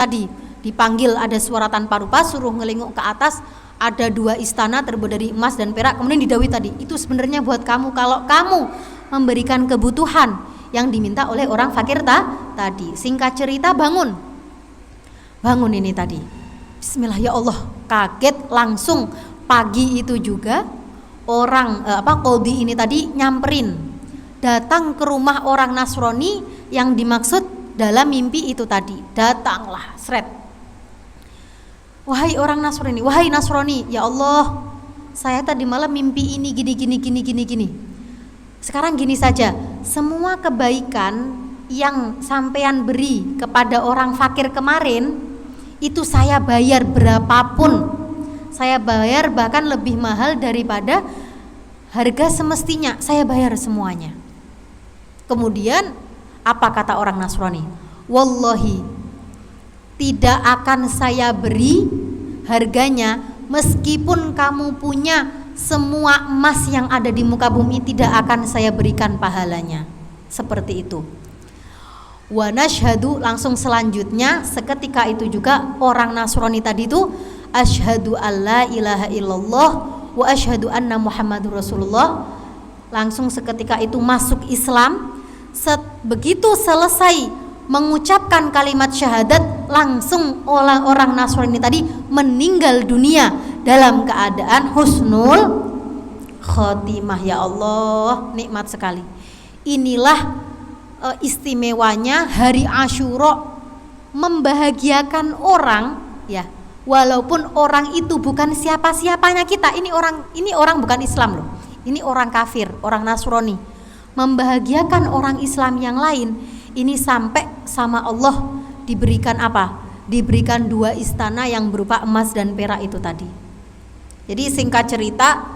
tadi dipanggil ada suara tanpa rupa, suruh ngelinguk ke atas, ada 2 istana terbuat dari emas dan perak, kemudian didhawuhi tadi, itu sebenarnya buat kamu kalau kamu memberikan kebutuhan yang diminta oleh orang fakir tadi. Singkat cerita, bangun ini tadi, bismillah ya Allah, kaget langsung. Pagi itu juga orang qadhi ini tadi nyamperin, datang ke rumah orang Nasrani yang dimaksud dalam mimpi itu tadi. Datanglah sret, wahai orang Nasrani, wahai Nasrani, ya Allah, saya tadi malam mimpi ini gini. Sekarang gini saja, semua kebaikan yang sampean beri kepada orang fakir kemarin, itu saya bayar berapapun. Saya bayar bahkan lebih mahal daripada harga semestinya, saya bayar semuanya. Kemudian apa kata orang Nasrani? Wallahi, tidak akan saya beri harganya meskipun kamu punya semua emas yang ada di muka bumi, tidak akan saya berikan pahalanya. Seperti itu. Wa nashhadu, langsung selanjutnya seketika itu juga orang Nasrani tadi itu asyhadu alla ilaha illallah wa asyhadu anna Muhammadur Rasulullah, langsung seketika itu masuk Islam. Begitu selesai mengucapkan kalimat syahadat, langsung orang Nasrani tadi meninggal dunia dalam keadaan husnul khotimah. Ya Allah, nikmat sekali. Inilah istimewanya hari Asyura, membahagiakan orang ya, walaupun orang itu bukan siapa-siapanya kita. Ini orang bukan Islam loh. Ini orang kafir, orang Nasrani. Membahagiakan orang Islam yang lain, ini sampai sama Allah diberikan apa? Diberikan 2 istana yang berupa emas dan perak itu tadi. Jadi singkat cerita,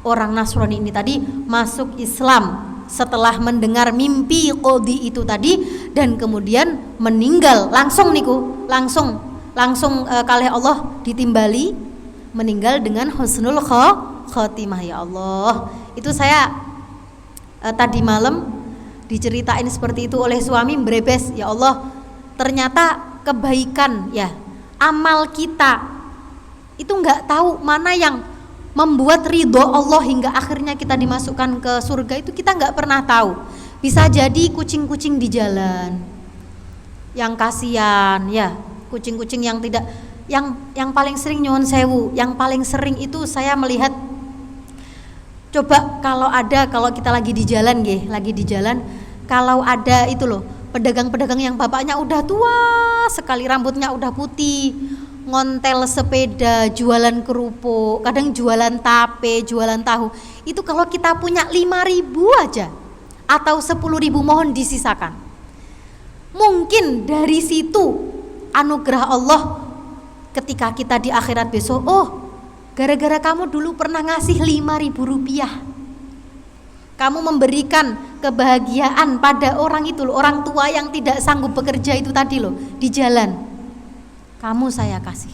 orang Nasrani ini tadi masuk Islam setelah mendengar mimpi qadhi itu tadi, dan kemudian meninggal langsung kalih Allah ditimbali, meninggal dengan husnul khotimah. Ya Allah, itu saya tadi malam diceritain seperti itu oleh suami, berebes. Ya Allah, ternyata kebaikan ya, amal kita itu nggak tahu mana yang membuat ridho Allah hingga akhirnya kita dimasukkan ke surga, itu kita nggak pernah tahu. Bisa jadi kucing-kucing di jalan yang kasihan ya, kucing-kucing yang tidak, yang paling sering, nyuwun sewu, yang paling sering itu saya melihat, coba kalau kita lagi di jalan, kalau ada itu loh, pedagang-pedagang yang bapaknya udah tua sekali, rambutnya udah putih, ngontel sepeda, jualan kerupuk, kadang jualan tape, jualan tahu. Itu kalau kita punya 5.000 aja atau 10.000, mohon disisakan. Mungkin dari situ anugerah Allah ketika kita di akhirat besok, oh gara-gara kamu dulu pernah ngasih 5.000 rupiah, kamu memberikan kebahagiaan pada orang itu loh, orang tua yang tidak sanggup bekerja itu tadi loh, di jalan, kamu saya kasih.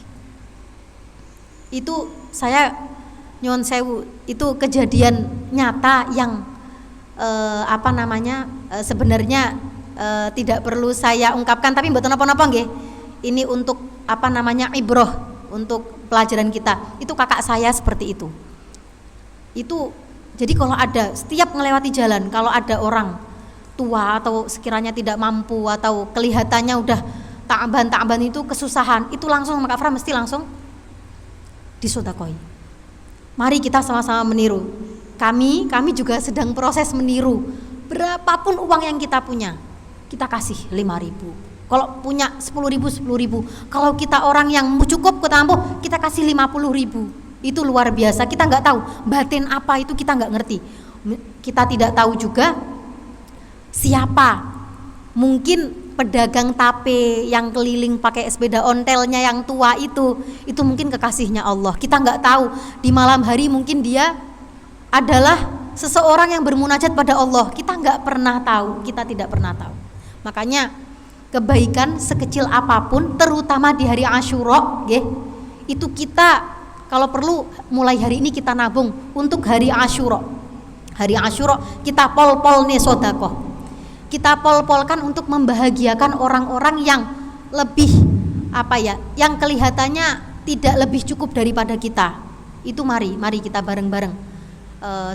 Itu saya nyuwun sewu, itu kejadian nyata yang sebenarnya tidak perlu saya ungkapkan, tapi mboten napa-napa nggih. Ini untuk ibroh, untuk pelajaran kita. Itu kakak saya seperti itu. Itu jadi kalau ada, setiap melewati jalan, kalau ada orang tua atau sekiranya tidak mampu atau kelihatannya udah ta'ban itu kesusahan, itu langsung sama Kak Fra mesti langsung disodakoi. Mari kita sama-sama meniru. Kami juga sedang proses meniru. Berapapun uang yang kita punya, kita kasih 5.000. Kalau punya 10.000. Kalau kita orang yang cukup ketampuh, kita kasih 50.000. Itu luar biasa. Kita nggak tahu batin apa itu, kita nggak ngerti. Kita tidak tahu juga siapa. Mungkin pedagang tape yang keliling pakai sepeda ontelnya yang tua itu mungkin kekasihnya Allah. Kita nggak tahu. Di malam hari mungkin dia adalah seseorang yang bermunajat pada Allah. Kita nggak pernah tahu. Kita tidak pernah tahu. Makanya kebaikan sekecil apapun, terutama di hari Asyura, itu kita kalau perlu mulai hari ini kita nabung untuk hari Asyura. Hari Asyura kita pol-pol nih sodakoh. Kita pol-polkan untuk membahagiakan orang-orang yang lebih apa ya, yang kelihatannya tidak lebih cukup daripada kita. Itu mari kita bareng-bareng.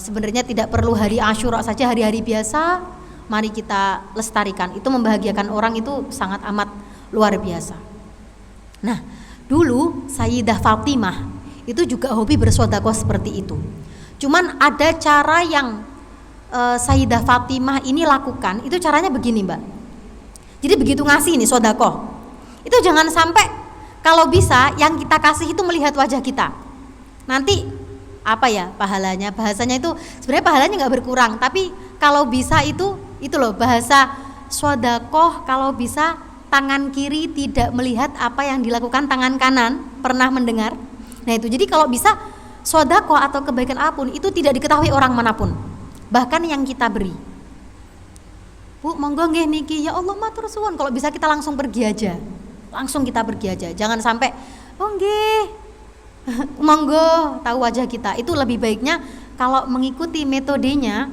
Sebenarnya tidak perlu hari Asyura saja, hari-hari biasa mari kita lestarikan. Itu membahagiakan orang, itu sangat amat luar biasa. Nah, dulu Sayyidah Fatimah itu juga hobi bersedekah seperti itu. Cuman ada cara yang Sayyidah Fatimah ini lakukan, itu caranya begini, Mbak. Jadi begitu ngasih nih sedekah, itu jangan sampai kalau bisa yang kita kasih itu melihat wajah kita. Nanti apa ya pahalanya? Bahasanya itu sebenarnya pahalanya nggak berkurang, tapi kalau bisa itu loh bahasa sedekah, kalau bisa tangan kiri tidak melihat apa yang dilakukan tangan kanan. Pernah mendengar? Nah itu, jadi kalau bisa sedekah atau kebaikan apapun itu tidak diketahui orang manapun, bahkan yang kita beri. Bu, monggo nggih niki, ya Allah matur suwun. Kalau bisa kita langsung pergi aja. Langsung kita pergi aja. Jangan sampai oh nggih. Monggo, tahu wajah kita. Itu lebih baiknya kalau mengikuti metodenya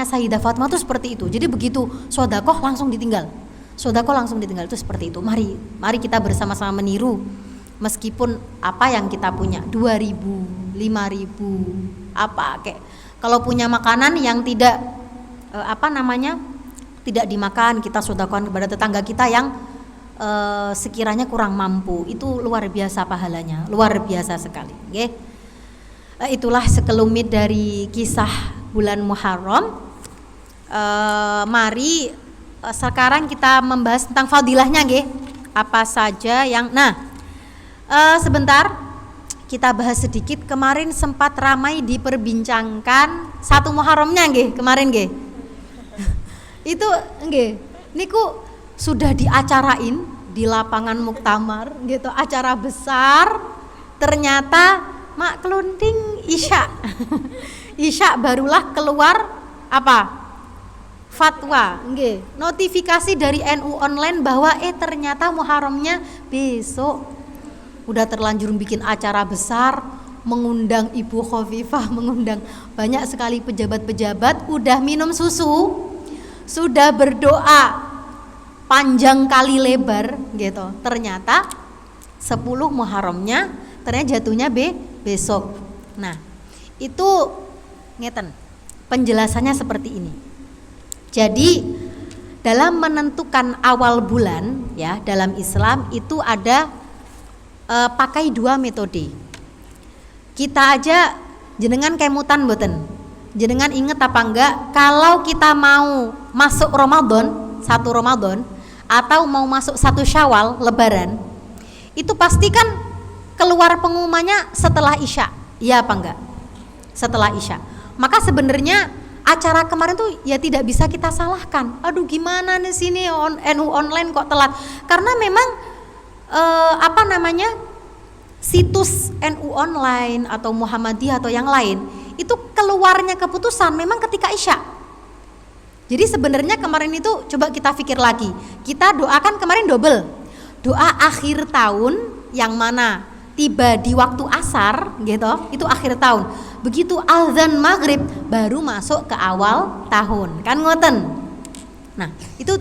Sayyidah Fatimah itu seperti itu. Jadi begitu sedekah langsung ditinggal. Sedekah langsung ditinggal itu seperti itu. Mari kita bersama-sama meniru. Meskipun apa yang kita punya 2.000, 5.000 kayak kalau punya makanan yang tidak tidak dimakan, kita sedekahkan kepada tetangga kita yang sekiranya kurang mampu. Itu luar biasa pahalanya, luar biasa sekali. Okay? Itulah sekelumit dari kisah bulan Muharram. Mari sekarang kita membahas tentang fadilahnya, okay? Apa saja yang sebentar kita bahas sedikit. Kemarin sempat ramai diperbincangkan 1 Muharramnya, nggih, kemarin nggih. Itu nggih, niku sudah diacarain di lapangan Muktamar gitu, acara besar. Ternyata mak kelunting Isya. Isya barulah keluar fatwa, nggih, notifikasi dari NU online bahwa ternyata Muharramnya besok. Udah terlanjur bikin acara besar, mengundang Ibu Khofifah, mengundang banyak sekali pejabat-pejabat, udah minum susu, sudah berdoa panjang kali lebar gitu. Ternyata 10 Muharramnya ternyata jatuhnya besok. Nah, itu ngeten. Penjelasannya seperti ini. Jadi dalam menentukan awal bulan ya dalam Islam itu ada pakai 2 metode. Kita aja jenengan kemutan mboten. Jenengan inget apa enggak kalau kita mau masuk Ramadan, 1 Ramadan atau mau masuk 1 Syawal Lebaran, itu pasti kan keluar pengumumannya setelah Isya. Iya apa enggak? Setelah Isya. Maka sebenarnya acara kemarin tuh ya tidak bisa kita salahkan. Aduh gimana nih sini NU online kok telat? Karena memang situs NU online atau Muhammadiyah atau yang lain itu keluarnya keputusan memang ketika Isya. Jadi sebenarnya kemarin itu coba kita pikir lagi, kita doakan kemarin double, doa akhir tahun yang mana tiba di waktu asar gitu, itu akhir tahun. Begitu azan maghrib baru masuk ke awal tahun, kan ngoten. Nah itu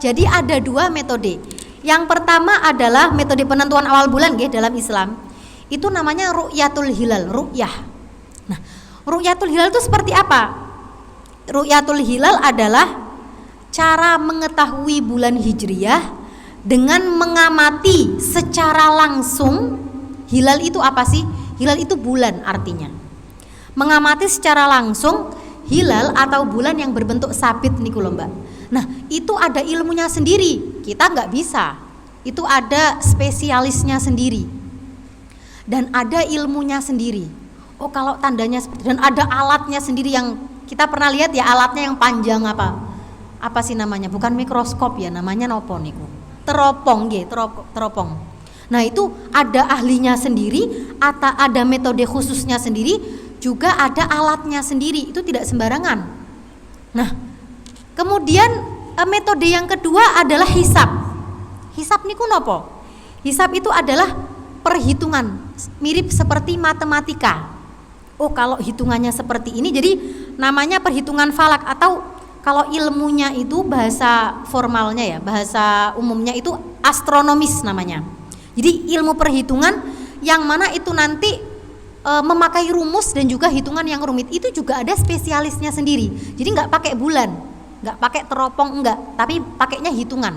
jadi ada 2 metode. Yang pertama adalah metode penentuan awal bulan dalam Islam. Itu namanya ru'yatul hilal, ru'yah. Nah, ru'yatul hilal itu seperti apa? Ru'yatul hilal adalah cara mengetahui bulan Hijriyah dengan mengamati secara langsung. Hilal itu apa sih? Hilal itu bulan artinya. Mengamati secara langsung hilal atau bulan yang berbentuk sabit niku lho, Mbak. Nah, itu ada ilmunya sendiri. Kita nggak bisa. Itu ada spesialisnya sendiri. Dan ada ilmunya sendiri. Oh, kalau tandanya seperti, dan ada alatnya sendiri yang kita pernah lihat ya, alatnya yang panjang apa sih namanya? Bukan mikroskop ya, namanya nopo niku. Teropong nggih, teropong. Nah, itu ada ahlinya sendiri, atau ada metode khususnya sendiri, juga ada alatnya sendiri. Itu tidak sembarangan. Nah, kemudian metode yang kedua adalah hisab. Hisab niku nopo? Hisab itu adalah perhitungan, mirip seperti matematika. Oh, kalau hitungannya seperti ini, jadi namanya perhitungan falak atau kalau ilmunya itu bahasa formalnya ya, bahasa umumnya itu astronomis namanya. Jadi ilmu perhitungan yang mana itu nanti memakai rumus dan juga hitungan yang rumit, itu juga ada spesialisnya sendiri. Jadi nggak pakai bulan, nggak pakai teropong, enggak, tapi pakainya hitungan,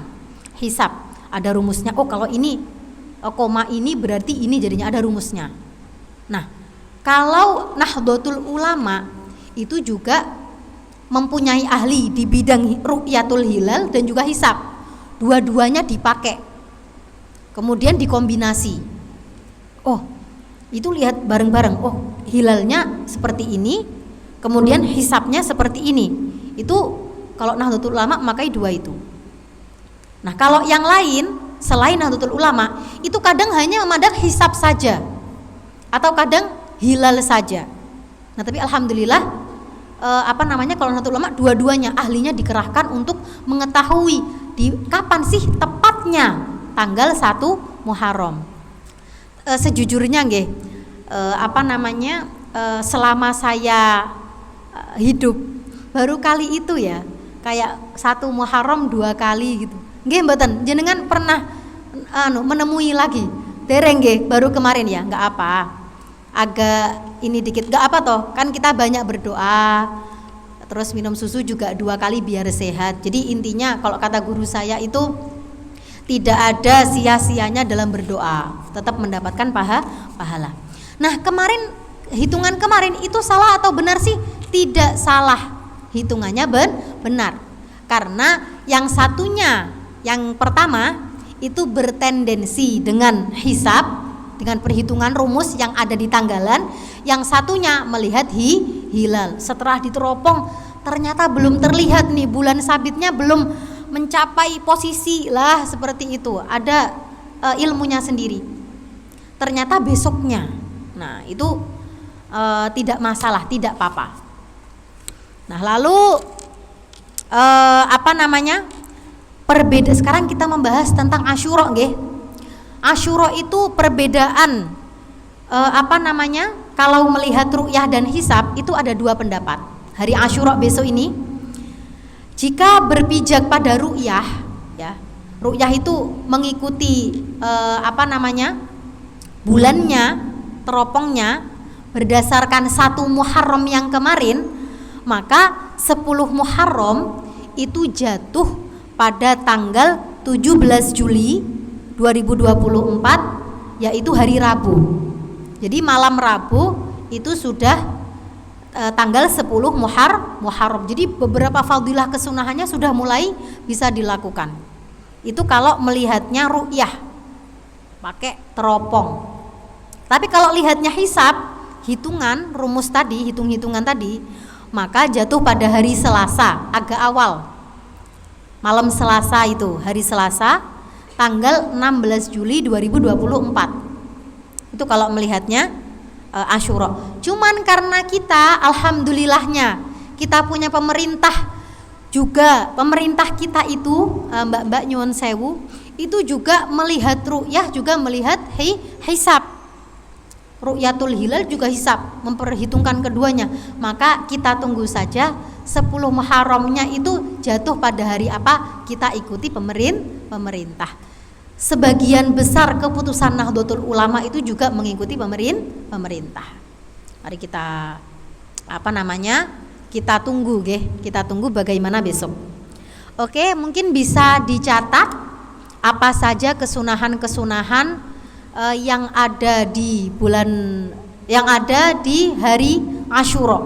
hisab. Ada rumusnya. Oh kalau ini koma ini berarti ini, jadinya ada rumusnya. Nah, kalau Nahdlatul Ulama itu juga mempunyai ahli di bidang ru'yatul hilal dan juga hisab. Dua-duanya dipakai. Kemudian dikombinasi. Oh, itu lihat bareng-bareng. Oh, hilalnya seperti ini, kemudian hisabnya seperti ini. Itu kalau Nahdlatul Ulama memakai dua itu. Nah, kalau yang lain selain Nahdlatul Ulama itu kadang hanya memandang hisab saja atau kadang hilal saja. Nah, tapi alhamdulillah kalau Nahdlatul Ulama dua-duanya ahlinya dikerahkan untuk mengetahui di kapan sih tepatnya tanggal 1 Muharram. Sejujurnya nggih, selama saya hidup baru kali itu ya, kayak 1 Muharram 2 kali gitu. Nggih mboten, jenengan pernah menemui lagi? Dereng nggih, baru kemarin ya, enggak apa. Agak ini dikit, enggak apa toh, kan kita banyak berdoa. Terus minum susu juga 2 kali biar sehat. Jadi intinya kalau kata guru saya itu tidak ada sia-sianya dalam berdoa, tetap mendapatkan pahala. Nah, hitungan kemarin itu salah atau benar sih? Tidak salah. Hitungannya benar. Karena yang satunya, yang pertama itu bertendensi dengan hisab, dengan perhitungan rumus yang ada di tanggalan. Yang satunya melihat hilal. Setelah diteropong ternyata belum terlihat nih, bulan sabitnya belum mencapai posisi lah, seperti itu. Ada ilmunya sendiri. Ternyata besoknya. Nah, itu tidak masalah, tidak apa-apa. Nah, lalu sekarang kita membahas tentang Asyura nggih. Asyura itu perbedaan kalau melihat ru'yah dan hisab itu ada 2 pendapat. Hari Asyura besok ini, jika berpijak pada ru'yah ya, ru'yah itu mengikuti bulannya, teropongnya berdasarkan 1 Muharram yang kemarin, maka 10 Muharram itu jatuh pada tanggal 17 Juli 2024, yaitu hari Rabu. Jadi malam Rabu itu sudah tanggal 10 Muharram. Jadi beberapa fadilah kesunahannya sudah mulai bisa dilakukan. Itu kalau melihatnya ru'yah pakai teropong. Tapi kalau lihatnya hisab, hitungan rumus tadi, hitung-hitungan tadi, maka jatuh pada hari Selasa, agak awal. Malam Selasa itu, hari Selasa tanggal 16 Juli 2024. Itu kalau melihatnya Asyura. Cuman karena kita alhamdulillahnya kita punya pemerintah juga, pemerintah kita itu mbak-mbak nyuwun sewu itu juga melihat ru'yah, juga melihat hisab. Ru'yatul hilal juga hisab, memperhitungkan keduanya. Maka kita tunggu saja 10 Muharramnya itu jatuh pada hari apa, kita ikuti pemerintah. Sebagian besar keputusan Nahdlatul Ulama itu juga mengikuti pemerintah. Mari kita kita tunggu kita tunggu bagaimana besok. Oke, mungkin bisa dicatat apa saja kesunahan-kesunahan yang ada di hari Asyura.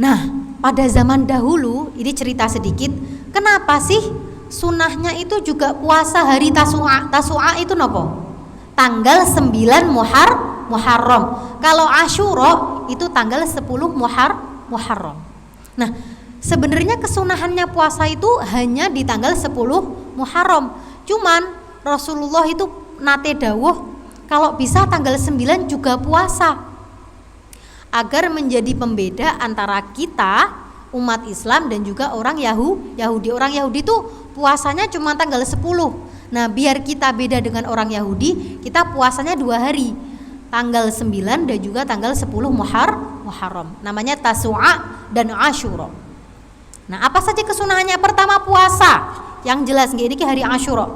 Nah, pada zaman dahulu, ini cerita sedikit, kenapa sih sunahnya itu juga puasa hari Tasu'a? Tasu'a itu nopo? Tanggal 9 Muharram. Kalau Asyura itu tanggal 10 Muharram. Nah, sebenarnya kesunahannya puasa itu hanya di tanggal 10 Muharram. Cuman Rasulullah itu nate dawuh kalau bisa tanggal 9 juga puasa, agar menjadi pembeda antara kita umat Islam dan juga orang Yahudi. Orang Yahudi itu puasanya cuma tanggal 10. Nah, biar kita beda dengan orang Yahudi, kita puasanya 2 hari, tanggal 9 dan juga tanggal 10 Muharram. Namanya Tasu'a dan Asyura. Nah, apa saja kesunahannya? Pertama puasa, yang jelas nggih ini hari Asyura.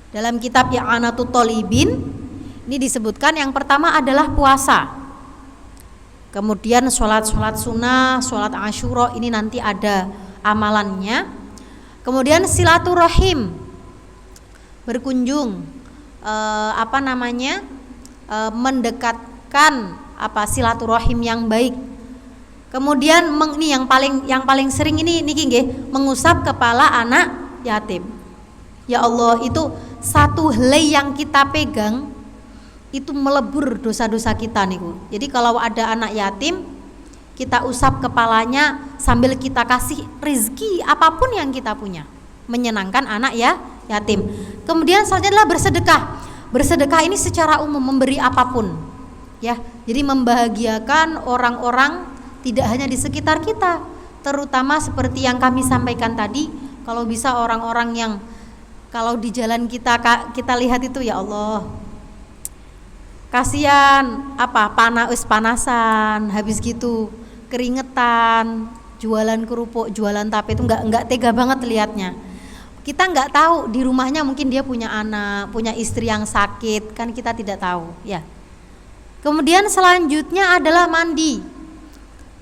Dalam kitab I'anatul Thalibin ini disebutkan yang pertama adalah puasa. Kemudian sholat sunnah, sholat Asyura ini nanti ada amalannya. Kemudian silaturahim, berkunjung, mendekatkan silaturahim yang baik. Kemudian ini yang paling sering ini niki nggih, mengusap kepala anak yatim. Ya Allah, itu satu helai yang kita pegang itu melebur dosa-dosa kita niku. Jadi kalau ada anak yatim, kita usap kepalanya sambil kita kasih rezeki apapun yang kita punya, menyenangkan anak yatim. Kemudian selanjutnya adalah bersedekah. Bersedekah ini secara umum memberi apapun, ya. Jadi membahagiakan orang-orang tidak hanya di sekitar kita, terutama seperti yang kami sampaikan tadi, kalau bisa orang-orang yang kalau di jalan kita lihat itu, ya Allah, kasihan panasan, habis gitu keringetan, jualan kerupuk, jualan tape itu nggak tega banget lihatnya. Kita nggak tahu di rumahnya mungkin dia punya anak, punya istri yang sakit, kan kita tidak tahu, ya. Kemudian selanjutnya adalah mandi.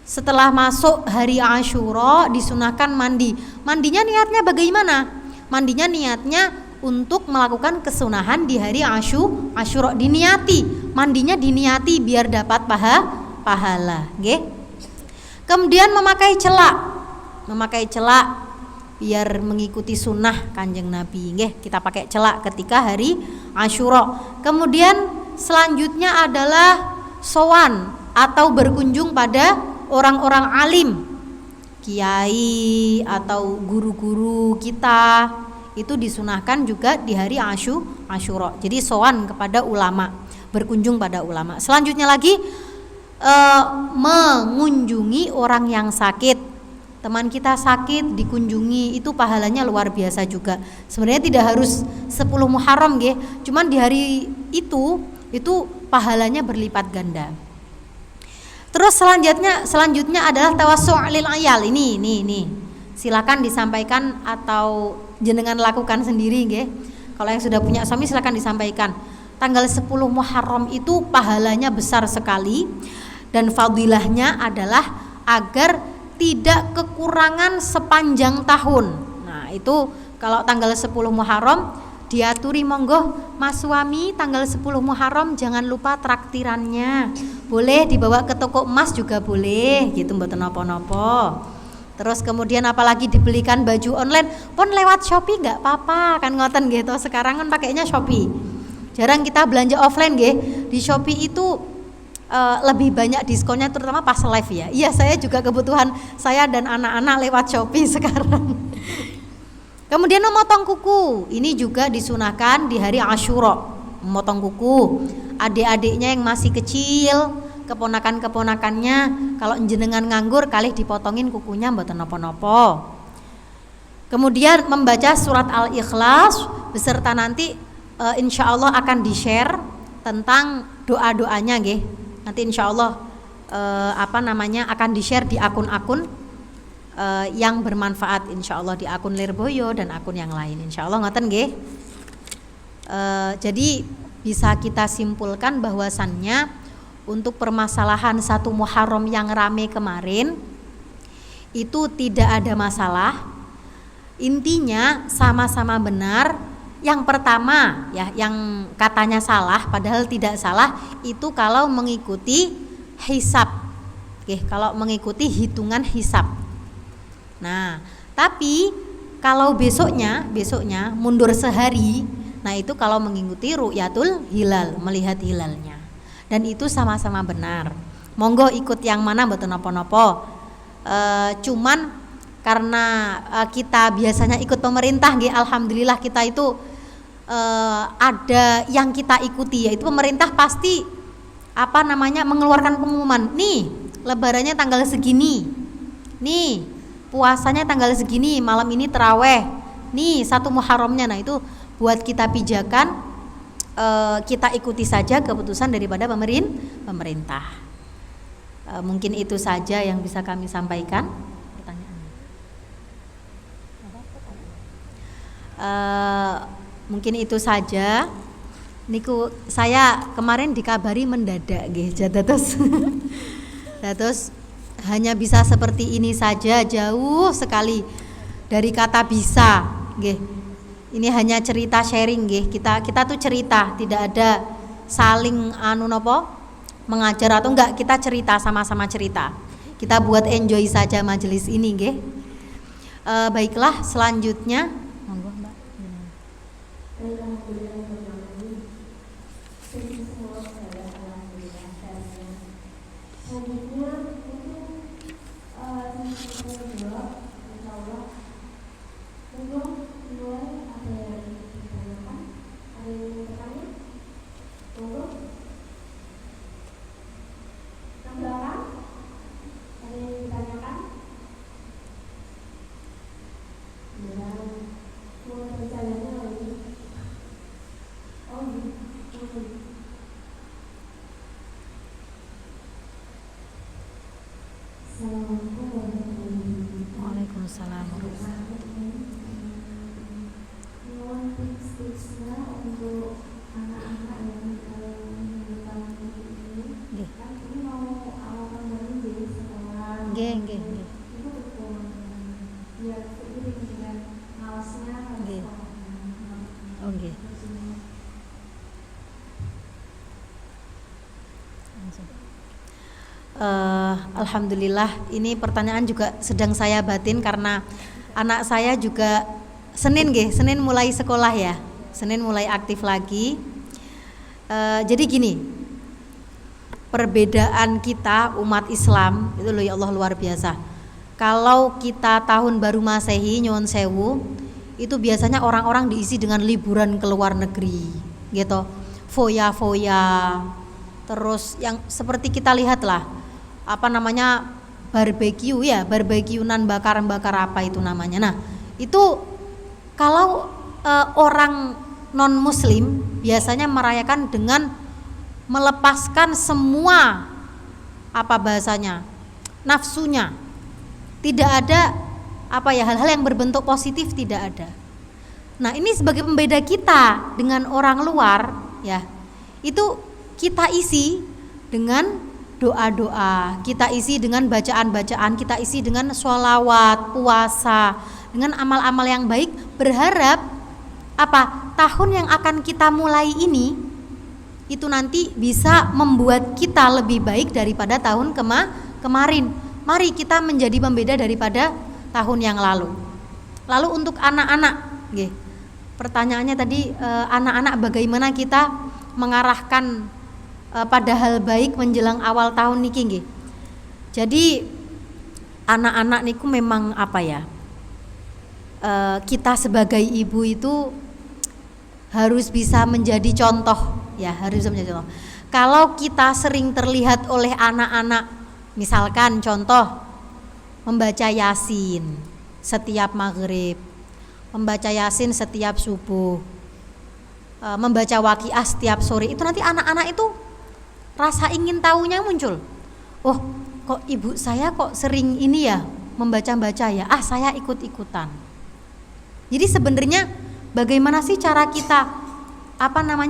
Setelah masuk hari Asyura disunahkan mandi. Mandinya niatnya bagaimana? Mandinya niatnya untuk melakukan kesunahan di hari Asyura, diniati. Mandinya diniati biar dapat pahala, nggih. Kemudian memakai celak biar mengikuti sunnah Kanjeng Nabi, nggih. Kita pakai celak ketika hari Asyura. Kemudian selanjutnya adalah sowan atau berkunjung pada orang-orang alim, kiai atau guru-guru kita, itu disunahkan juga di hari Asyura. Jadi sowan kepada ulama, berkunjung pada ulama. Selanjutnya lagi mengunjungi orang yang sakit. Teman kita sakit dikunjungi, itu pahalanya luar biasa juga. Sebenarnya tidak harus 10 Muharram nggih, cuman di hari itu pahalanya berlipat ganda. Terus selanjutnya adalah tawassu' lil ayal. Ini. Silakan disampaikan atau jenengan lakukan sendiri nggih. Kalau yang sudah punya suami silakan disampaikan. Tanggal 10 Muharram itu pahalanya besar sekali dan fadilahnya adalah agar tidak kekurangan sepanjang tahun. Nah, itu kalau tanggal 10 Muharram diaturi, monggo Mas suami tanggal 10 Muharram jangan lupa traktirannya. Boleh dibawa ke toko emas juga boleh, gitu mboten napa-napa. Terus kemudian apalagi dibelikan baju online pun lewat Shopee nggak apa-apa, kan ngoten gitu. Sekarang kan pakainya Shopee. Jarang kita belanja offline nggih. Di Shopee itu lebih banyak diskonnya, terutama pas live ya. Iya, saya juga kebutuhan saya dan anak-anak lewat Shopee sekarang. Kemudian memotong kuku, ini juga disunahkan di hari Asyura. Memotong kuku, adik-adiknya yang masih kecil, keponakan-keponakannya, kalau jenengan nganggur kalih dipotongin kukunya mboten napa-napa. Kemudian membaca surat Al-Ikhlas beserta nanti insyaallah akan di-share tentang doa-doanya nggih. Nanti insyaallah akan di-share di akun-akun yang bermanfaat insyaallah, di akun Lirboyo dan akun yang lain insyaallah, ngoten nggih. Jadi bisa kita simpulkan bahwasannya untuk permasalahan 1 Muharram yang rame kemarin itu tidak ada masalah. Intinya sama-sama benar. Yang pertama ya, yang katanya salah padahal tidak salah, itu kalau mengikuti hisab. Oke, kalau mengikuti hitungan hisab. Nah, tapi kalau besoknya mundur sehari, nah itu kalau mengikuti ru'yatul hilal, melihat hilalnya. Dan itu sama-sama benar. Monggo ikut yang mana mboten napa-napa. Cuman karena kita biasanya ikut pemerintah nggih, alhamdulillah kita itu ada yang kita ikuti, yaitu pemerintah pasti mengeluarkan pengumuman. Nih, lebarannya tanggal segini. Nih, puasanya tanggal segini, malam ini taraweh. Nih 1 Muharramnya. Nah, itu buat kita pijakan, kita ikuti saja keputusan daripada pemerintah. Mungkin itu saja yang bisa kami sampaikan. Eh, mungkin itu saja. Niku saya kemarin dikabari mendadak nggih, dados dados hanya bisa seperti ini saja, jauh sekali dari kata bisa nggih. Ini hanya cerita sharing nggih. Kita tuh cerita, tidak ada saling mengajar atau enggak, kita cerita, sama-sama cerita. Kita buat enjoy saja majelis ini nggih. Baiklah, selanjutnya monggo Mbak. Waalaikumsalam. Untuk anak-anak yang mengenal ini, kan ini mau awal kembali jadi sekolah. Nggih. Itu betul. Biar seiring dengan ngaosnya Nggih. Oh nggih. Alhamdulillah, ini pertanyaan juga sedang saya batin karena anak saya juga Senin mulai sekolah ya, Senin mulai aktif lagi. Jadi gini, perbedaan kita umat Islam itu loh ya Allah luar biasa. Kalau kita tahun baru Masehi nyuwun sewu, itu biasanya orang-orang diisi dengan liburan ke luar negeri gitu, foya-foya, terus yang seperti kita lihat lah, barbekyunan bakar apa itu namanya. Nah itu kalau orang non muslim biasanya merayakan dengan melepaskan semua nafsunya, tidak ada hal-hal yang berbentuk positif, tidak ada. Nah ini sebagai pembeda kita dengan orang luar ya, itu kita isi dengan doa-doa, kita isi dengan bacaan-bacaan, kita isi dengan sholawat, puasa, dengan amal-amal yang baik, berharap tahun yang akan kita mulai ini itu nanti bisa membuat kita lebih baik daripada tahun kemarin. Mari kita menjadi pembeda daripada tahun yang lalu. Lalu untuk anak-anak, pertanyaannya tadi, anak-anak bagaimana kita mengarahkan pada hal baik menjelang awal tahun niki. Jadi anak-anak niku memang kita sebagai ibu itu harus bisa menjadi contoh ya, harus bisa menjadi contoh. Kalau kita sering terlihat oleh anak-anak, misalkan contoh membaca Yasin setiap maghrib, membaca Yasin setiap subuh, membaca Waqiah setiap sore, itu nanti anak-anak itu rasa ingin tahunya muncul. Oh, kok ibu saya kok sering ini ya membaca-baca ya, saya ikut-ikutan. Jadi sebenarnya bagaimana sih cara kita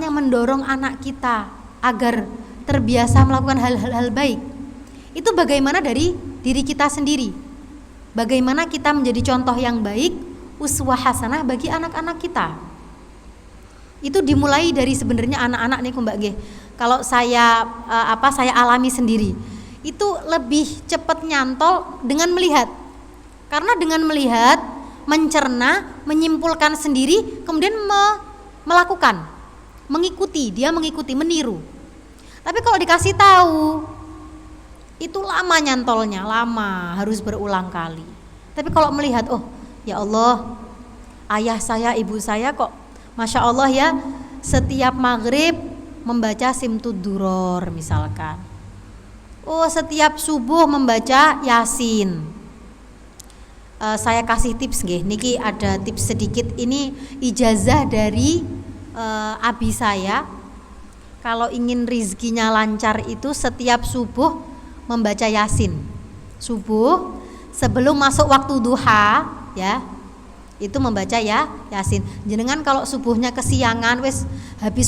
mendorong anak kita agar terbiasa melakukan hal-hal baik? Itu bagaimana dari diri kita sendiri. Bagaimana kita menjadi contoh yang baik, uswah hasanah bagi anak-anak kita. Itu dimulai dari sebenarnya anak-anak nih Mbak G. Kalau saya alami sendiri, itu lebih cepat nyantol dengan melihat. Karena dengan melihat, mencerna, menyimpulkan sendiri, kemudian melakukan, mengikuti, meniru. Tapi kalau dikasih tahu, itu lama nyantolnya, harus berulang kali. Tapi kalau melihat, oh ya Allah, ayah saya, ibu saya kok Masya Allah ya, setiap maghrib membaca Simtud Duror misalkan. Oh setiap subuh membaca Yasin. Saya kasih tips niki ada tips sedikit, ini ijazah dari abi saya. Kalau ingin rizkinya lancar itu setiap subuh membaca Yasin. Subuh sebelum masuk waktu duha ya. Itu membaca ya Yasin. Jenengan kalau subuhnya kesiangan wis habis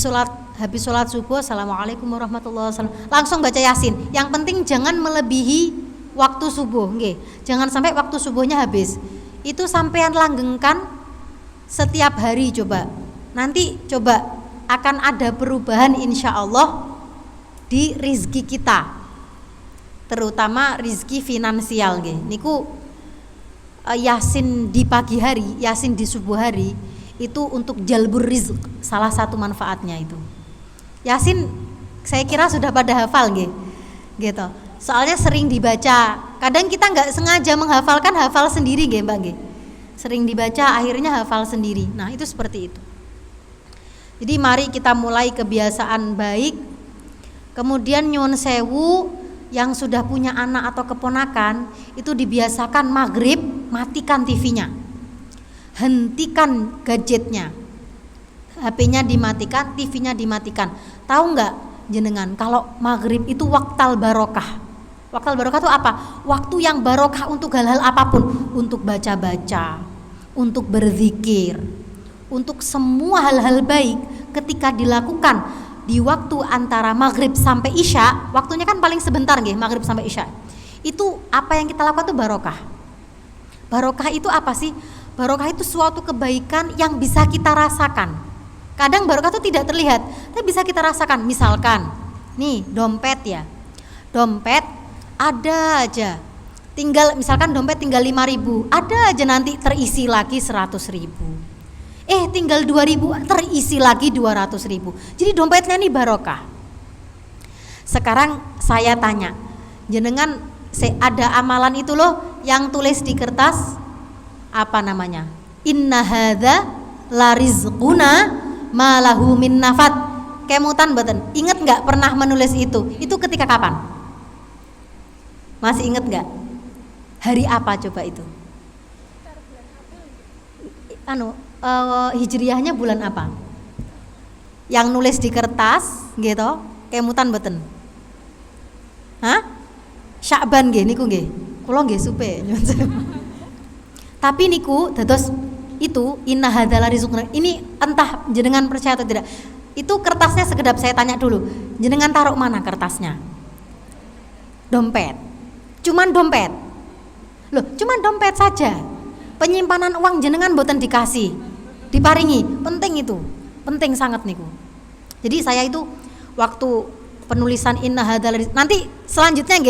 sholat subuh, assalamualaikum warahmatullahi wabarakatuh, langsung baca Yasin. Yang penting jangan melebihi waktu subuh, nggih. Jangan sampai waktu subuhnya habis. Itu sampean langgengkan setiap hari coba. Nanti coba akan ada perubahan insya Allah di rizki kita, terutama rizki finansial nggih. Niku Yasin di pagi hari, Yasin di subuh hari itu untuk jalbur rizq, salah satu manfaatnya itu. Yasin saya kira sudah pada hafal nggih, gitu. Soalnya sering dibaca, kadang kita nggak sengaja menghafalkan, hafal sendiri nggih Mbak nggih. Sering dibaca akhirnya hafal sendiri. Nah itu seperti itu. Jadi mari kita mulai kebiasaan baik. Kemudian nyuwun sewu, yang sudah punya anak atau keponakan itu dibiasakan maghrib matikan TV-nya, hentikan gadgetnya, HP-nya dimatikan, TV-nya dimatikan. Tahu nggak jenengan kalau maghrib itu waktal barokah? Waktal barokah itu apa? Waktu yang barokah untuk hal-hal apapun, untuk baca-baca, untuk berzikir, untuk semua hal-hal baik ketika dilakukan di waktu antara maghrib sampai isya. Waktunya kan paling sebentar nggih, maghrib sampai isya. Itu apa yang kita lakukan itu barokah. Barokah itu apa sih? Barokah itu suatu kebaikan yang bisa kita rasakan. Kadang barokah itu tidak terlihat, tapi bisa kita rasakan. Misalkan nih dompet ya, dompet ada aja, tinggal misalkan dompet tinggal 5.000, ada aja nanti terisi lagi 100.000. Tinggal 2.000 terisi lagi 200.000. Jadi dompetnya nih barokah. Sekarang saya tanya, jenengan ada amalan itu loh yang tulis di kertas, apa namanya? Inna hadza la rizquna ma lahu min nafad. Kemutan mboten? Ingat nggak pernah menulis itu? Itu ketika kapan? Masih ingat nggak? Hari apa coba itu? Hijriyahnya bulan apa? Yang nulis di kertas gitu, kemutan mboten? Hah? Sya'ban nggih niku nggih. Kula nggih supe. Tapi niku dados itu inna hadzal rizquna. Ini entah jenengan percaya atau tidak. Itu kertasnya sekedap saya tanya dulu. Jenengan taruh mana kertasnya? Dompet. Cuman dompet. Loh, cuman dompet saja. Penyimpanan uang jenengan mboten dikasih, diparingi, penting itu, penting sangat niku. Jadi saya itu waktu penulisan inna hadzal nanti selanjutnya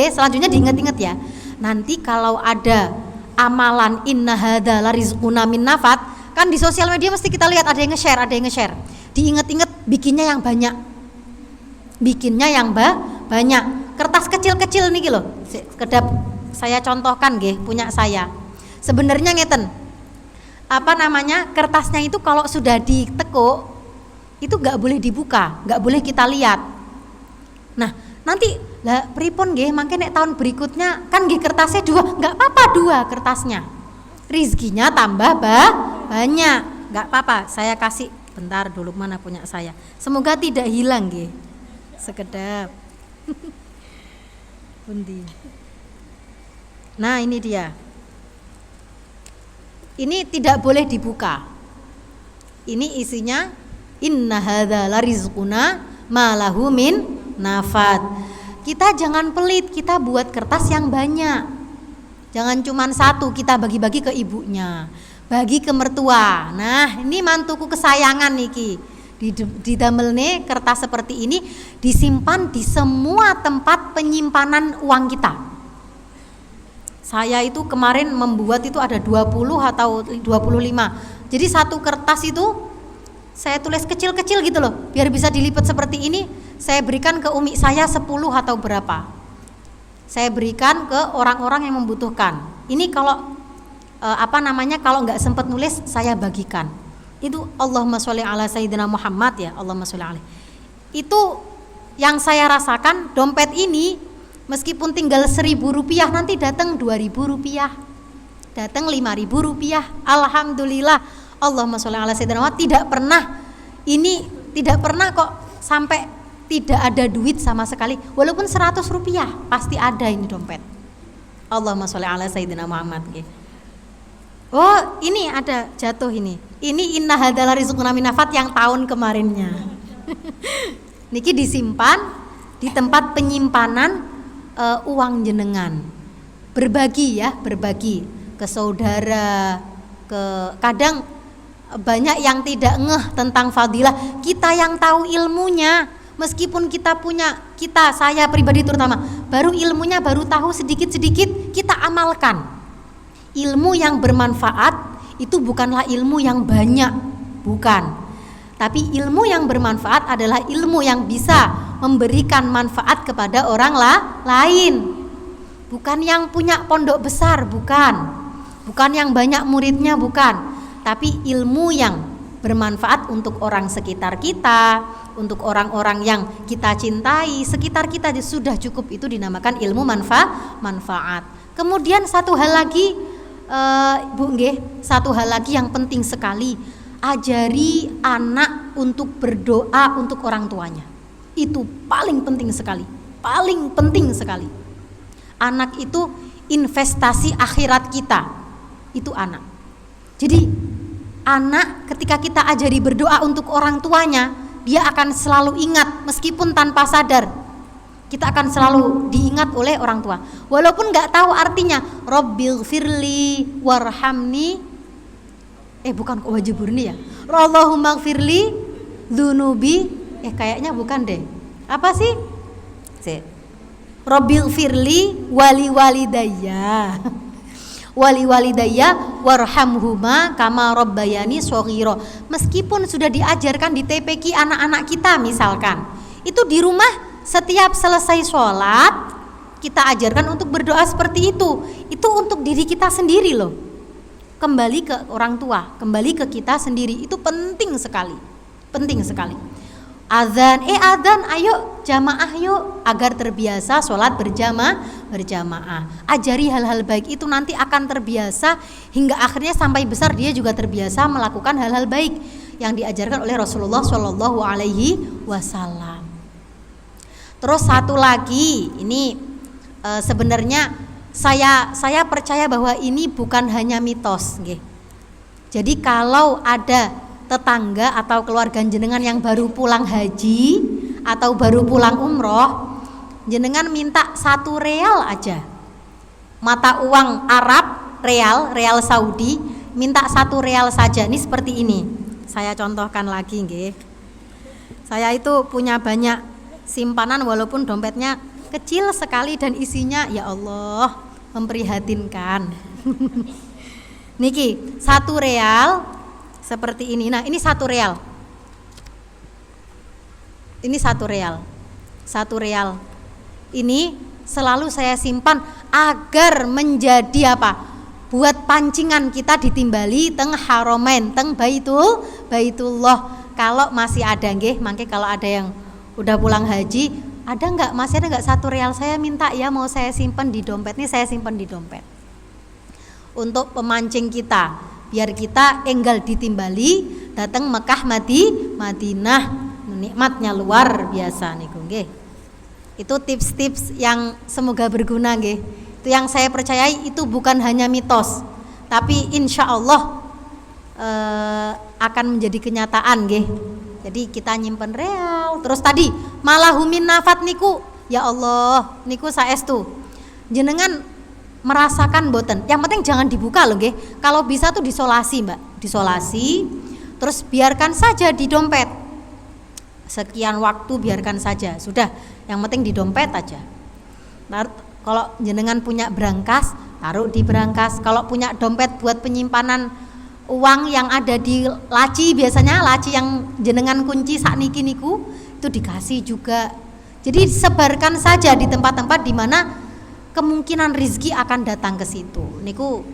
diingat-ingat ya. Nanti kalau ada amalan inna hadzal rizquna min nafat, kan di sosial media mesti kita lihat ada yang nge-share. Diingat-ingat bikinnya yang banyak. Banyak. Kertas kecil-kecil niki loh. Sekedap saya contohkan nggih, punya saya. Sebenarnya ngeten, kertasnya itu kalau sudah ditekuk itu nggak boleh dibuka, nggak boleh kita lihat. Nah nanti lah pripun nggih, mangke nek tahun berikutnya kan nggih kertasnya 2, nggak apa-apa 2 kertasnya, rizkinya tambah banyak, nggak apa-apa. Saya kasih bentar dulu, mana punya saya, semoga tidak hilang nggih, sekedap. Pundi. Nah ini dia. Ini tidak boleh dibuka. Ini isinya inna hadzal rizquna ma lahu min nafad. Kita jangan pelit, kita buat kertas yang banyak. Jangan cuma 1 kita bagi-bagi ke ibunya, bagi ke mertua. Nah, ini mantuku kesayangan niki. Didamelne kertas seperti ini disimpan di semua tempat penyimpanan uang kita. Saya itu kemarin membuat itu ada 20 atau 25. Jadi 1 kertas itu saya tulis kecil-kecil gitu loh, biar bisa dilipat seperti ini. Saya berikan ke umi saya 10 atau berapa. Saya berikan ke orang-orang yang membutuhkan. Ini kalau kalau nggak sempat nulis saya bagikan. Itu Allahumma sholli ala sayyidina Muhammad ya, Allahumma sholli alaihi. Itu yang saya rasakan, dompet ini meskipun tinggal Rp1.000 nanti datang Rp2.000, datang Rp5.000. Alhamdulillah, Allahumma sholli ala sayyidina Muhammad. Tidak pernah kok sampai tidak ada duit sama sekali. Walaupun Rp100 pasti ada ini dompet. Allahumma sholli ala sayyidina Muhammad. Oh, ini ada jatuh ini. Ini inna hadzal rizquna min nafat yang tahun kemarinnya. Niki disimpan di tempat penyimpanan uang jenengan. Berbagi ya, berbagi ke saudara, ke kadang banyak yang tidak ngeh tentang fadilah. Kita yang tahu ilmunya, meskipun saya pribadi terutama, baru ilmunya baru tahu sedikit-sedikit, kita amalkan. Ilmu yang bermanfaat itu bukanlah ilmu yang banyak, bukan. Tapi ilmu yang bermanfaat adalah ilmu yang bisa memberikan manfaat kepada orang lain. Bukan yang punya pondok besar, bukan. Bukan yang banyak muridnya, bukan. Tapi ilmu yang bermanfaat untuk orang sekitar kita, untuk orang-orang yang kita cintai, sekitar kita sudah cukup, itu dinamakan ilmu manfaat. Kemudian satu hal lagi, satu hal lagi yang penting sekali, ajari anak untuk berdoa untuk orang tuanya. Itu paling penting sekali, paling penting sekali. Anak itu investasi akhirat kita, itu anak. Jadi anak ketika kita ajari berdoa untuk orang tuanya, dia akan selalu ingat meskipun tanpa sadar. Kita akan selalu diingat oleh orang tua, walaupun nggak tahu artinya. Rabbighfirli warhamni, bukan kok wajiburni ya. Allahumma gfirli dzunubi, kayaknya bukan deh. Apa sih? Rabbighfirli wali walidayya warhamhuma kama rabbayani shaghira. Meskipun sudah diajarkan di TPQ anak-anak kita misalkan, itu di rumah setiap selesai sholat kita ajarkan untuk berdoa seperti itu. Itu untuk diri kita sendiri loh. Kembali ke orang tua, kembali ke kita sendiri, itu penting sekali. Penting sekali. Azan, ayo jamaah yuk, agar terbiasa sholat berjamaah. Ajari hal-hal baik itu, nanti akan terbiasa hingga akhirnya sampai besar dia juga terbiasa melakukan hal-hal baik yang diajarkan oleh Rasulullah Shallallahu Alaihi Wasallam. Terus satu lagi, ini sebenarnya saya percaya bahwa ini bukan hanya mitos, nggih. Jadi kalau ada tetangga atau keluarga jenengan yang baru pulang haji atau baru pulang umroh, jenengan minta 1 real aja, mata uang Arab, real Saudi, minta 1 real saja. Ini seperti ini, saya contohkan lagi nggih. Saya itu punya banyak simpanan walaupun dompetnya kecil sekali dan isinya ya Allah memprihatinkan. Niki 1 real seperti ini. Nah, ini 1 real. Ini 1 real. 1 real. Ini selalu saya simpan agar menjadi apa? Buat pancingan kita ditimbali teng Haromain, teng Baitullah. Kalau masih ada nggih, mangke kalau ada yang udah pulang haji, masih ada enggak 1 real, saya minta ya, mau saya simpan di dompet. Nih saya simpan di dompet. Untuk pemancing kita, biar kita enggal ditimbali datang Mekah Madinah, nikmatnya luar biasa niku nggih. Itu tips-tips yang semoga berguna nggih. Itu yang saya percayai, itu bukan hanya mitos, tapi insya Allah akan menjadi kenyataan nggih. Jadi kita nyimpen real. Terus tadi malahumin nafat niku, ya Allah niku saestu jenengan merasakan boten. Yang penting jangan dibuka loh nggih. Kalau bisa tuh disolasi, Mbak. Disolasi, terus biarkan saja di dompet. Sekian waktu biarkan saja. Sudah, yang penting di dompet aja. Nah, kalau jenengan punya brankas, taruh di brankas. Kalau punya dompet buat penyimpanan uang yang ada di laci, biasanya laci yang jenengan kunci sakniki niku, itu dikasih juga. Jadi sebarkan saja di tempat-tempat di mana kemungkinan rizki akan datang ke situ. Niku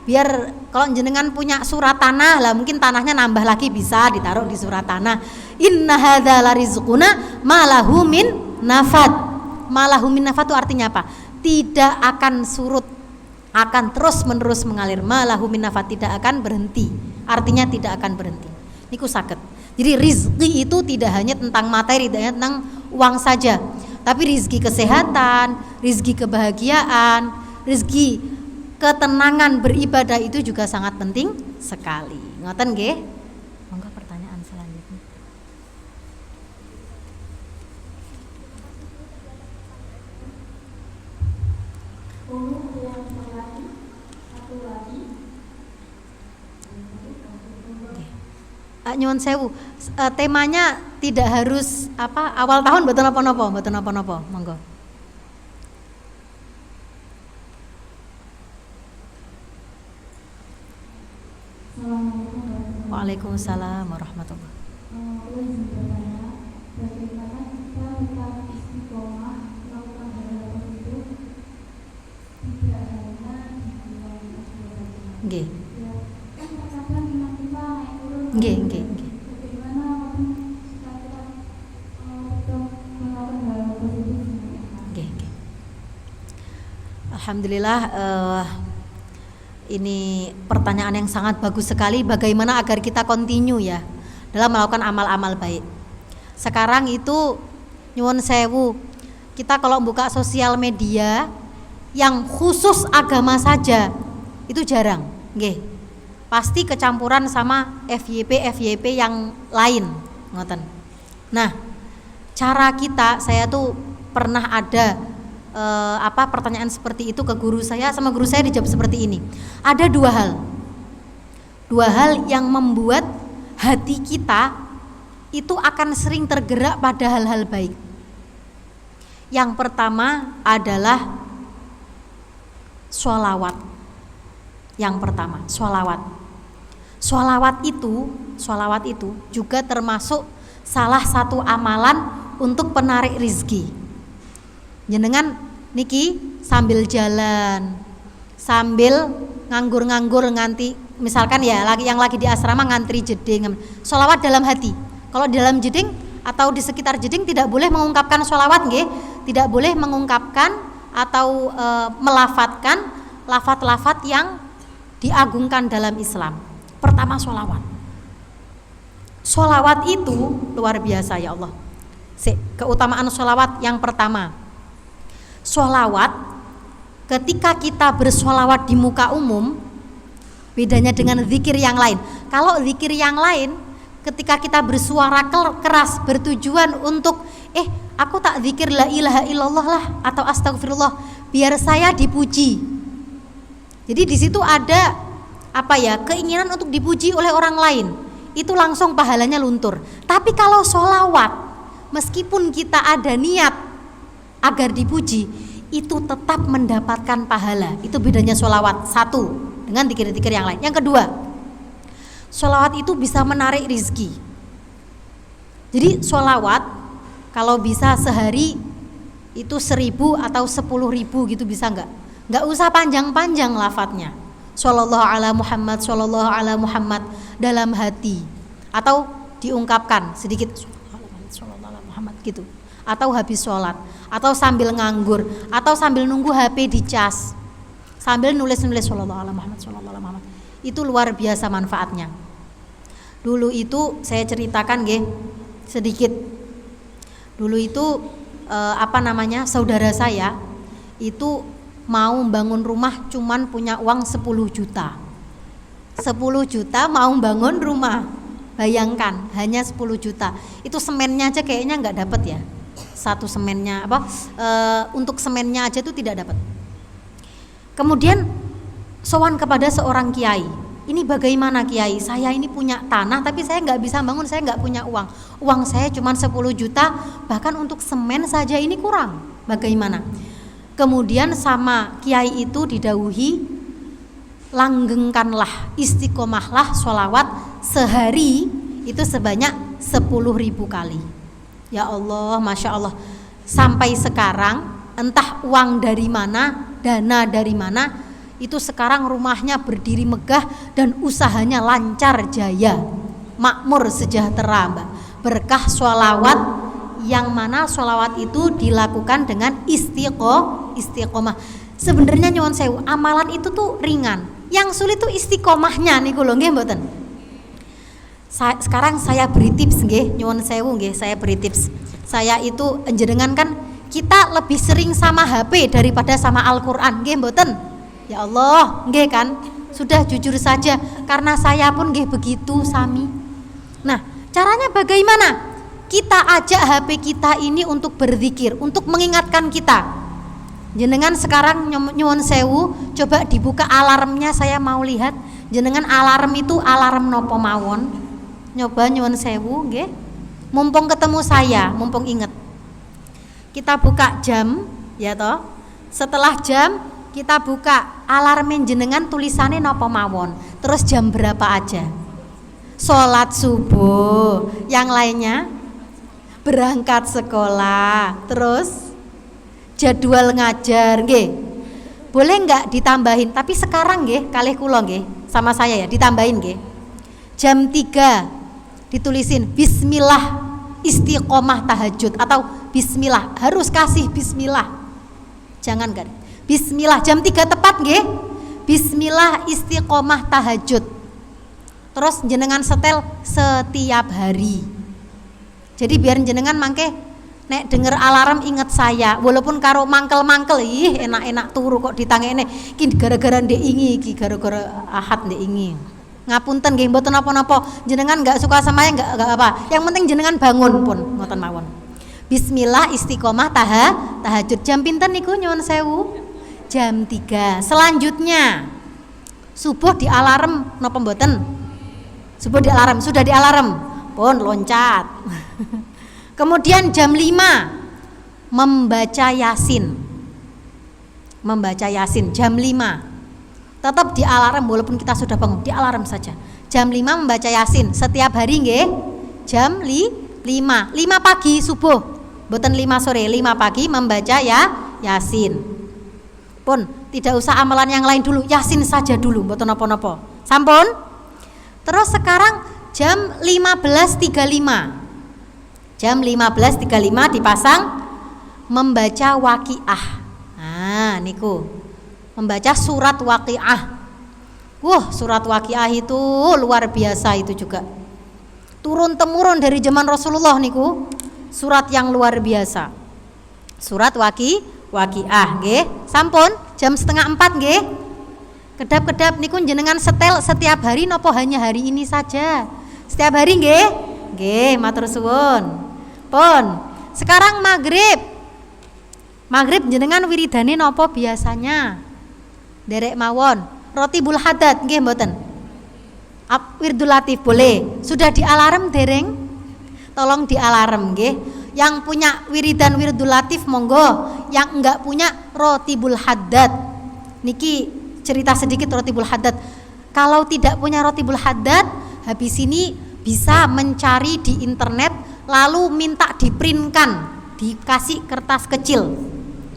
biar kalau jenengan punya surat tanah lah, mungkin tanahnya nambah lagi bisa ditaruh di surat tanah. Inna hadzal rizquna malahu min nafat. Malahu min nafat itu artinya apa? Tidak akan surut, akan terus menerus mengalir. Malahu min nafat, tidak akan berhenti. Artinya tidak akan berhenti. Niku saged. Jadi rizki itu tidak hanya tentang materi, tidak hanya tentang uang saja, tapi rizki kesehatan, rizki kebahagiaan, rizki ketenangan beribadah itu juga sangat penting sekali. Ngoten nggih? Monggo pertanyaan selanjutnya. Nyuwun sewu, temanya tidak harus awal tahun mboten napa-napa, monggo. Waalaikumsalam warahmatullahi. Bagaimana kita tetap istiqomah melakukan hal tersebut tidak hanya di bulan Ramadan. Nggih. Kan terkadang iman kita naik turun. Nggih. Bagaimana kita tetap melakukan hal tersebut? Nggih. Alhamdulillah, ini pertanyaan yang sangat bagus sekali. Bagaimana agar kita continue ya dalam melakukan amal-amal baik. Sekarang itu nyuwun sewu, kita kalau buka sosial media yang khusus agama saja itu jarang, nggih. Pasti kecampuran sama FYP yang lain, ngoten. Nah, cara kita, saya tuh pernah ada pertanyaan seperti itu ke guru saya, sama guru saya dijawab seperti ini. Ada dua hal yang membuat hati kita itu akan sering tergerak pada hal-hal baik. Yang pertama adalah sholawat. Yang pertama, sholawat. Sholawat itu juga termasuk salah satu amalan untuk penarik rizki. Jenengan niki sambil jalan, sambil nganggur nganti, misalkan ya yang lagi di asrama ngantri jeding, sholawat dalam hati. Kalau di dalam jeding atau di sekitar jeding tidak boleh mengungkapkan sholawat, nggih, tidak boleh mengungkapkan atau melafatkan lafat-lafat yang diagungkan dalam Islam. Pertama sholawat. Sholawat itu luar biasa ya Allah. Keutamaan sholawat yang pertama, sholawat ketika kita bersholawat di muka umum, bedanya dengan zikir yang lain. Kalau zikir yang lain, ketika kita bersuara keras bertujuan untuk aku tak zikir la ilaha illallah lah atau astagfirullah biar saya dipuji. Jadi di situ ada keinginan untuk dipuji oleh orang lain. Itu langsung pahalanya luntur. Tapi kalau sholawat, meskipun kita ada niat agar dipuji, itu tetap mendapatkan pahala. Itu bedanya sholawat satu dengan zikir-zikir yang lain. Yang kedua, sholawat itu bisa menarik rizki. Jadi sholawat kalau bisa sehari itu 1000 atau 10.000 gitu bisa nggak usah panjang-panjang lafadznya. Shallallahu ala Muhammad, shallallahu ala Muhammad dalam hati, atau diungkapkan sedikit shallallahu ala Muhammad gitu, atau habis sholat, atau sambil nganggur, atau sambil nunggu HP dicas, sambil nulis-nulis shallallahu ala Muhammad, shallallahu ala Muhammad. Itu luar biasa manfaatnya. Dulu itu saya ceritakan nggih sedikit. Dulu itu saudara saya itu mau bangun rumah cuman punya uang 10 juta. 10 juta mau bangun rumah. Bayangkan, hanya 10 juta. Itu semennya aja kayaknya nggak dapat ya. Satu semennya untuk semennya aja itu tidak dapat. Kemudian sowan kepada seorang kiai. Ini bagaimana kiai? Saya ini punya tanah tapi saya nggak bisa bangun, saya nggak punya uang. Uang saya cuma 10 juta, bahkan untuk semen saja ini kurang. Bagaimana? Kemudian sama kiai itu didhawuhi, langgengkanlah, istiqomahlah sholawat sehari itu sebanyak 10.000 kali. Ya Allah, Masya Allah. Sampai sekarang entah uang dari mana, dana dari mana, itu sekarang rumahnya berdiri megah dan usahanya lancar jaya, makmur sejahtera, Mbak. Berkah sholawat, yang mana sholawat itu dilakukan dengan istiqomah. Sebenarnya nyuwun sewu, amalan itu tuh ringan. Yang sulit tuh istiqomahnya niku lho nggih mboten. Sekarang saya beri tips nggih, nyuwun sewu nggih, saya beri tips. Saya itu jenengan kan kita lebih sering sama HP daripada sama Al-Qur'an nggih mboten. Ya Allah, nggih kan? Sudah jujur saja karena saya pun nggih begitu sami. Nah, caranya bagaimana? Kita ajak HP kita ini untuk berzikir, untuk mengingatkan kita. Jenengan sekarang nyuwun sewu, coba dibuka alarmnya, saya mau lihat. Jenengan alarm itu alarm nopo mawon? Nyoba nyuwun sewu, nggih. Mumpung ketemu saya, mumpung inget. Kita buka jam, ya toh. Setelah jam, kita buka alarm jenengan tulisannya nopo mawon. Terus jam berapa aja? Sholat subuh. Yang lainnya berangkat sekolah. Terus jadwal ngajar, nggih. Boleh nggak ditambahin? Tapi sekarang nggih, kalih kula nggih, sama saya ya, ditambahin nggih. Jam 3 ditulisin bismillah istiqomah tahajud atau bismillah, harus kasih bismillah. Jangan kan? Bismillah jam 3 tepat nggih. Bismillah istiqomah tahajud. Terus jenengan setel setiap hari. Jadi biar jenengan mangke nek denger alarm inget saya, walaupun karo mangkel-mangkel, ih enak-enak turu kok ditangene iki gara-gara ndek ingi, iki gara-gara ahad ndek ingi. Ngapunten nggih mboten napa-napa, jenengan enggak suka sama saya enggak apa. Yang penting jenengan bangun pun ngoten mawon. Bismillah istiqomah tahajud. Jam pinten niku nyuwun sewu? Jam 3. Selanjutnya subuh di alarm napa mboten? Subuh di alarm, sudah di alarm pun loncat. Kemudian jam 5 membaca Yasin. Membaca Yasin jam 5. Tetap di alarm walaupun kita sudah bangun, di alarm saja. Jam 5 membaca Yasin setiap hari nggih. Jam 5 pagi subuh. Mboten 5 sore, 5 pagi membaca Yasin. Pun tidak usah amalan yang lain dulu, Yasin saja dulu, mboten napa-napa. Sampun? Terus sekarang jam 15.35. Jam 15.35 dipasang membaca Waqiah. Nah, niku. Membaca surat Waqiah. Surat Waqiah itu luar biasa itu juga. Turun temurun dari zaman Rasulullah niku. Surat yang luar biasa. Surat Waqiah nggih. Sampun jam 3:30 nggih. Kedap-kedap niku jenengan setel setiap hari nopo hanya hari ini saja? Setiap hari nggih? Nggih, matur suwun. Pun. Sekarang maghrib. Maghrib jenengan wiridane nopo biasanya? Derek mawon. Rotibul haddad nggih mboten? Wirdul latif boleh. Sudah di alarm dereng? Tolong di alarm nggih. Yang punya wiridan wirdul latif monggo, yang enggak punya rotibul haddad. Niki cerita sedikit rotibul haddad. Kalau tidak punya rotibul haddad, habis ini bisa mencari di internet lalu minta diprintkan, dikasih kertas kecil.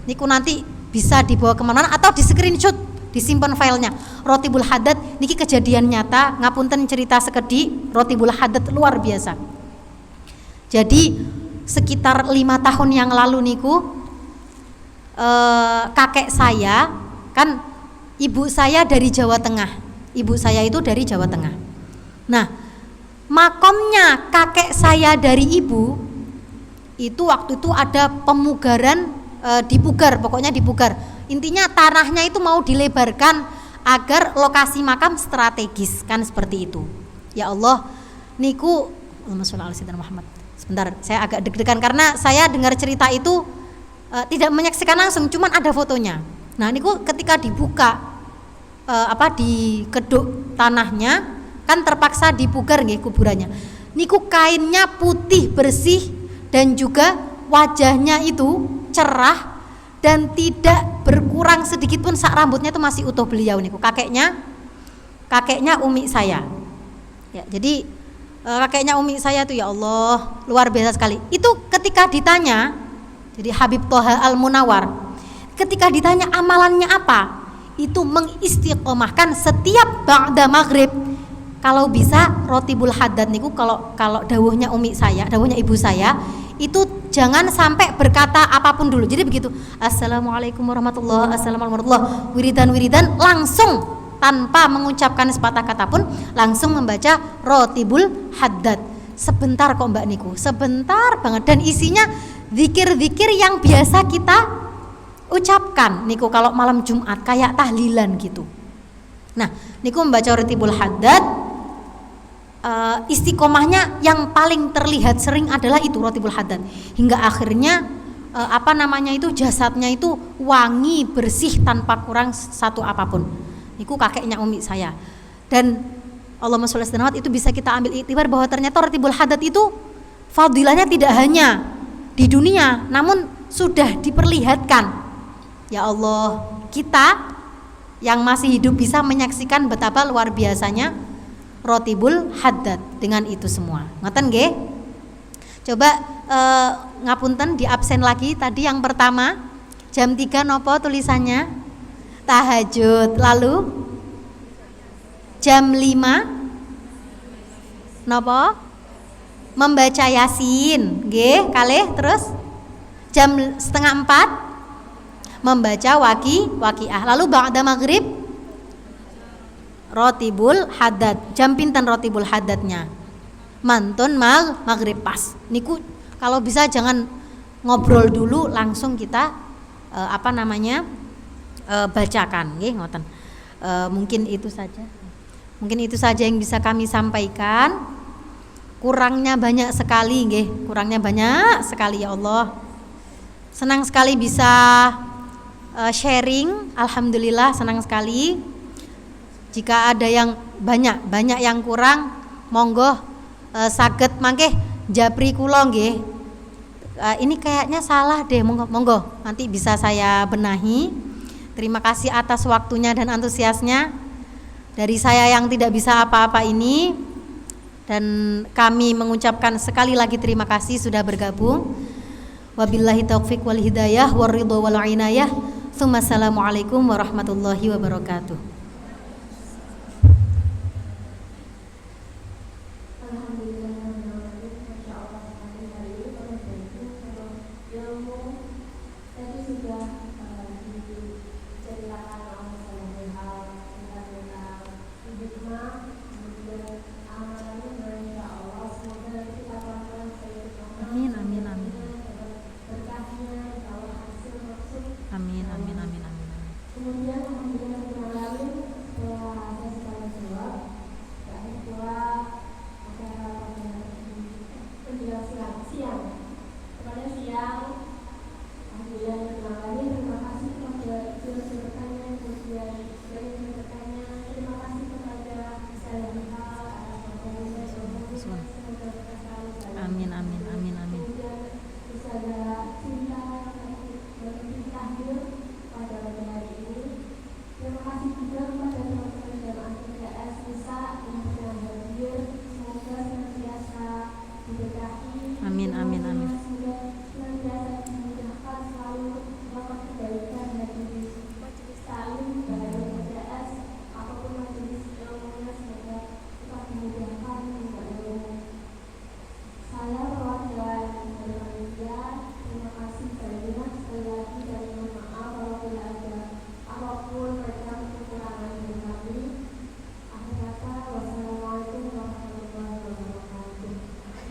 Niku nanti bisa dibawa kemana atau di screenshot, disimpan filenya. Rotibul haddad niki kejadian nyata, ngapunten cerita sekedi, rotibul haddad luar biasa. Jadi sekitar 5 tahun yang lalu niku kakek saya kan, ibu saya dari Jawa Tengah. Ibu saya itu dari Jawa Tengah. Nah, makomnya kakek saya dari ibu itu waktu itu ada pemugaran, dipugar, pokoknya dipugar. Intinya tanahnya itu mau dilebarkan agar lokasi makam strategis, kan seperti itu. Ya Allah, niku Allahumma sholli ala sayyidina Muhammad. Sebentar, saya agak deg-degan karena saya dengar cerita itu tidak menyaksikan langsung, cuman ada fotonya. Nah, niku ketika dibuka di keduk tanahnya kan terpaksa dipugar nggih kuburannya. Niku kainnya putih bersih dan juga wajahnya itu cerah dan tidak berkurang sedikit pun, sak rambutnya itu masih utuh beliau niku. Kakeknya umi saya. Ya, jadi kakeknya umi saya itu ya Allah luar biasa sekali. Itu ketika ditanya, jadi Habib Toha Al Munawar, ketika ditanya amalannya apa, itu mengistiqomahkan setiap ba'da maghrib. Kalau bisa rotibul haddad niku, kalau dawuhnya umi saya, dawuhnya ibu saya, itu jangan sampai berkata apapun dulu. Jadi begitu, assalamualaikum warahmatullahi wabarakatuh, wiridan langsung tanpa mengucapkan sepatah kata pun langsung membaca rotibul haddad. Sebentar kok mbak niku, sebentar banget, dan isinya zikir-zikir yang biasa kita ucapkan niku kalau malam Jumat kayak tahlilan gitu. Nah, niku membaca Ratibul Haddad, istiqomahnya yang paling terlihat sering adalah itu Ratibul Haddad, hingga akhirnya jasadnya itu wangi, bersih tanpa kurang satu apapun. Niku kakeknya umi saya. Dan Allahumma sholli ala Muhammad itu bisa kita ambil iktibar bahwa ternyata Ratibul Haddad itu fadilahnya tidak hanya di dunia, namun sudah diperlihatkan. Ya Allah, kita yang masih hidup bisa menyaksikan betapa luar biasanya Ratibul Haddad dengan itu semua. Ngoten nggih? Coba ngapunten di absen lagi tadi yang pertama jam 3 nopo tulisannya? Tahajud. Lalu jam 5 nopo? Membaca Yasin. Nggih, kalih terus jam 3:30 membaca waqiah. Lalu ba'da maghrib Ratibul Haddad. Jam pinten Ratibul Haddadnya? Mantun maghrib pas. Niku kalau bisa jangan ngobrol dulu, langsung kita bacakan nggih ngoten. Mungkin itu saja yang bisa kami sampaikan. Kurangnya banyak sekali nggih, ya Allah. Senang sekali bisa sharing, alhamdulillah senang sekali. Jika ada yang banyak yang kurang, monggo saged mangke japri kula nggih. Ini kayaknya salah deh, monggo nanti bisa saya benahi. Terima kasih atas waktunya dan antusiasnya dari saya yang tidak bisa apa-apa ini, dan kami mengucapkan sekali lagi terima kasih sudah bergabung. Wabillahi taufiq wal hidayah waridho wal inayah. Assalamualaikum warahmatullahi wabarakatuh.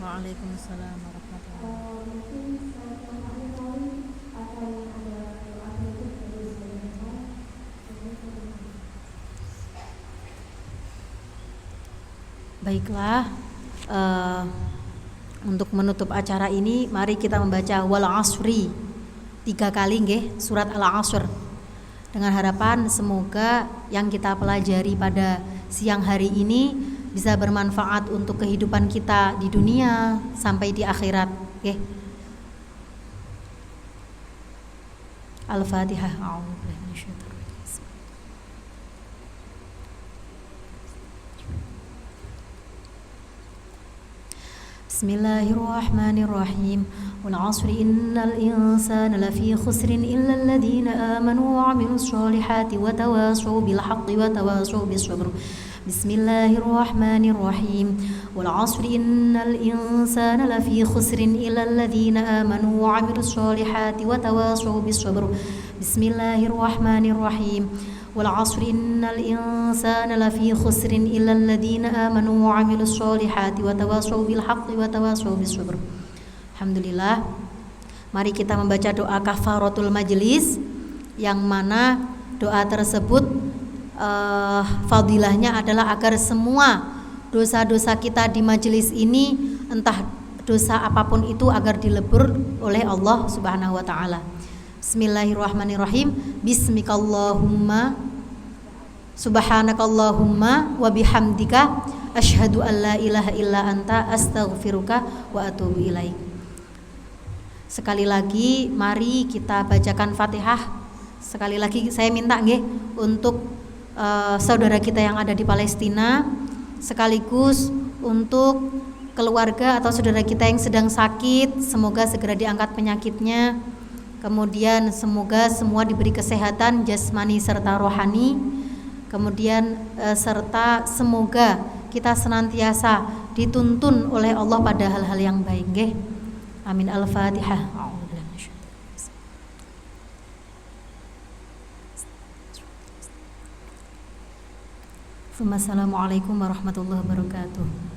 Waalaikumsalam warahmatullahi wabarakatuh. Baiklah, untuk menutup acara ini mari kita membaca wal asri 3 kali nggih, surat Al-Asr, dengan harapan semoga yang kita pelajari pada siang hari ini bisa bermanfaat untuk kehidupan kita di dunia sampai di akhirat. Okay. Al-Fatihah. Bismillahirrahmanirrahim. Wal 'asri innal insana lafi khusrin illa alladhina amanu wa 'amilus solihati wa tawashaw bil haqqi wa tawashaw bis sabr. Bismillahirrahmanirrahim. Wal 'asri innal insana lafi khusrin illa alladhina amanu wa 'amilus solihati wa tawashaw bis sabr. Bismillahirrahmanirrahim. Wal 'asri innal insana lafi khusrin illa alladhina amanu wa 'amilus solihati wa tawashaw bil haqqi wa tawashaw bis sabr. Alhamdulillah. Mari kita membaca doa kafaratul majlis. yang mana doa tersebut fadilahnya adalah agar semua dosa-dosa kita di majelis ini, entah dosa apapun itu, agar dilebur oleh Allah Subhanahu wa taala. Bismillahirrahmanirrahim. Bismikallahumma subhanakallahumma wa bihamdika asyhadu an la ilaha illa anta astaghfiruka wa atubu ilaik. Sekali lagi mari kita bacakan Fatihah. Sekali lagi saya minta nggih untuk saudara kita yang ada di Palestina, sekaligus untuk keluarga atau saudara kita yang sedang sakit, semoga segera diangkat penyakitnya. Kemudian semoga semua diberi kesehatan jasmani serta rohani. Kemudian serta semoga kita senantiasa dituntun oleh Allah pada hal-hal yang baik nggih. Amin. Al-Fatihah. Assalamualaikum warahmatullahi wabarakatuh.